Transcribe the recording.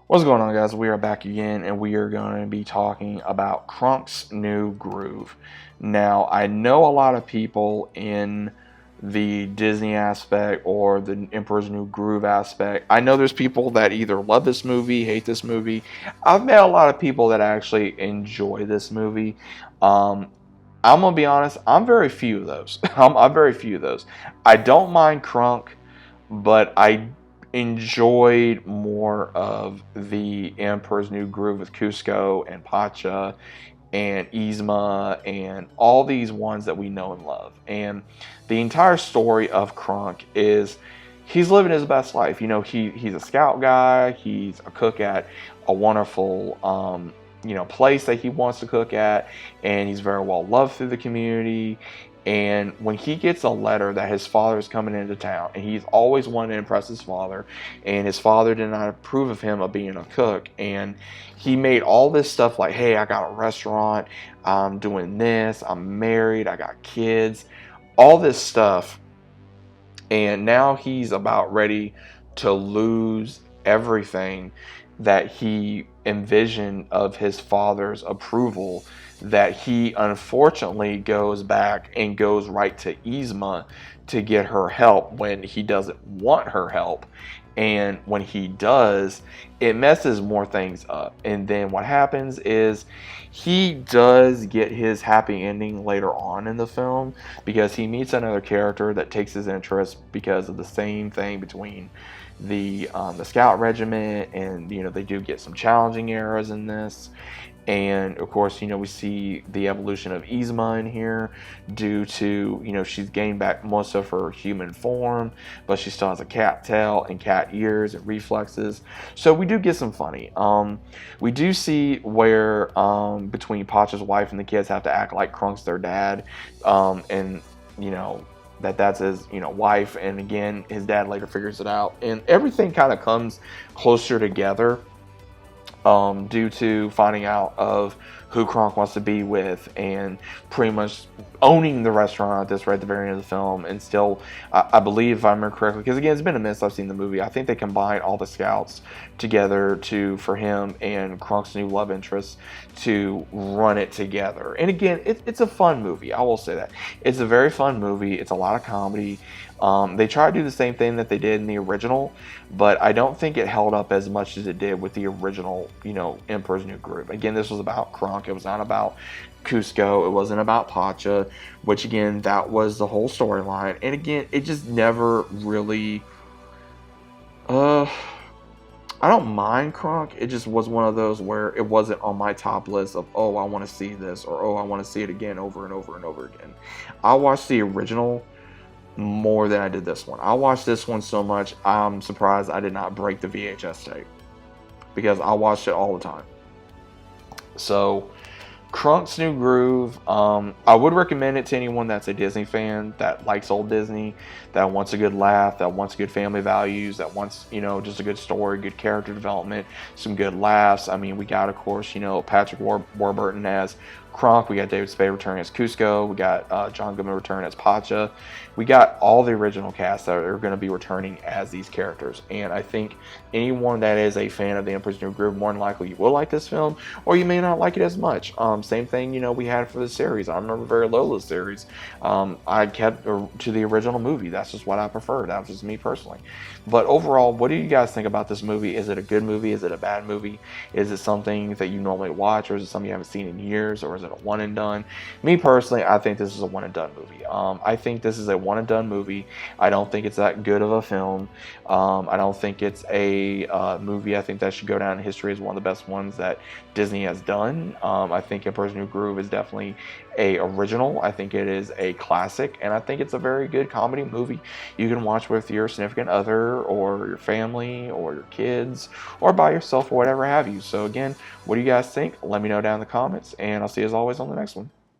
What's going on, guys? We are back again, and we are going to be talking about Kronks' New Groove. Now, I know a lot of people in the Disney aspect or the Emperor's New Groove aspect. I know there's people that either love this movie, hate this movie. I've met a lot of people that actually enjoy this movie. Um, I'm gonna be honest. I'm very few of those. I'm very few of those. I don't mind Kronk, but I enjoyed more of the Emperor's New Groove with Cusco and Pacha and Yzma and all these ones that we know and love. And the entire story of Kronk is he's living his best life. You know, he's a scout guy. He's a cook at a wonderful place that he wants to cook at, and he's very well loved through the community. And when he gets a letter that his father is coming into town, and he's always wanted to impress his father, and his father did not approve of him of being a cook, and he made all this stuff like, hey, I got a restaurant, I'm doing this, I'm married, I got kids, all this stuff, and now he's about ready to lose everything that he envisioned of his father's approval, that he unfortunately goes back and goes right to Yzma to get her help when he doesn't want her help. And when he does, it messes more things up. And then what happens is he does get his happy ending later on in the film, because he meets another character that takes his interest because of the same thing between the scout regiment, and they do get some challenging eras in this. And of course, we see the evolution of Yzma in here due to, she's gained back most of her human form, but she still has a cat tail and cat ears and reflexes. So we do get some funny. We do see where between Pacha's wife and the kids have to act like Krunk's their dad, and that's his wife, and again his dad later figures it out, and everything kind of comes closer together due to finding out of who Kronk wants to be with, and pretty much owning the restaurant at this right at the very end of the film. And still, I believe, if I remember correctly, because again, it's been a minute since I've seen the movie, I think they combine all the scouts together for him and Kronk's new love interest to run it together. And again, it's a fun movie. I will say that. It's a very fun movie. It's a lot of comedy. They try to do the same thing that they did in the original, but I don't think it held up as much as it did with the original, Emperor's New Groove. Again, this was about Kronk. It was not about Cusco. It wasn't about Pacha, which again, that was the whole storyline. And again, it just never really, I don't mind Kronk. It just was one of those where it wasn't on my top list of, oh, I want to see this, or oh, I want to see it again over and over and over again. I watched the original more than I did this one. I watched this one so much, I'm surprised I did not break the VHS tape, because I watched it all the time. So, Krunk's New Groove, I would recommend it to anyone that's a Disney fan, that likes old Disney, that wants a good laugh, that wants good family values, that wants, just a good story, good character development, some good laughs. I mean, we got, of course, Patrick Warburton as Kronk. We got David Spade returning as Cusco. We got John Goodman returning as Pacha. We got all the original cast that are going to be returning as these characters. And I think anyone that is a fan of The Emperor's New Groove, more than likely you will like this film, or you may not like it as much. Same thing, we had for the series. I remember very little of the series. I kept to the original movie. That's just what I prefer. That was just me personally. But overall, what do you guys think about this movie? Is it a good movie? Is it a bad movie? Is it something that you normally watch, or is it something you haven't seen in years, or is it a one and done? Me personally, I think this is a one and done movie. I think this is a one and done movie. I don't think it's that good of a film. I don't think it's a movie I think that should go down in history as one of the best ones that Disney has done. I think Emperor's New Groove is definitely a original. I think it is a classic, and I think it's a very good comedy movie you can watch with your significant other, or your family, or your kids, or by yourself, or whatever have you. So again, what do you guys think? Let me know down in the comments, and I'll see you as always on the next one.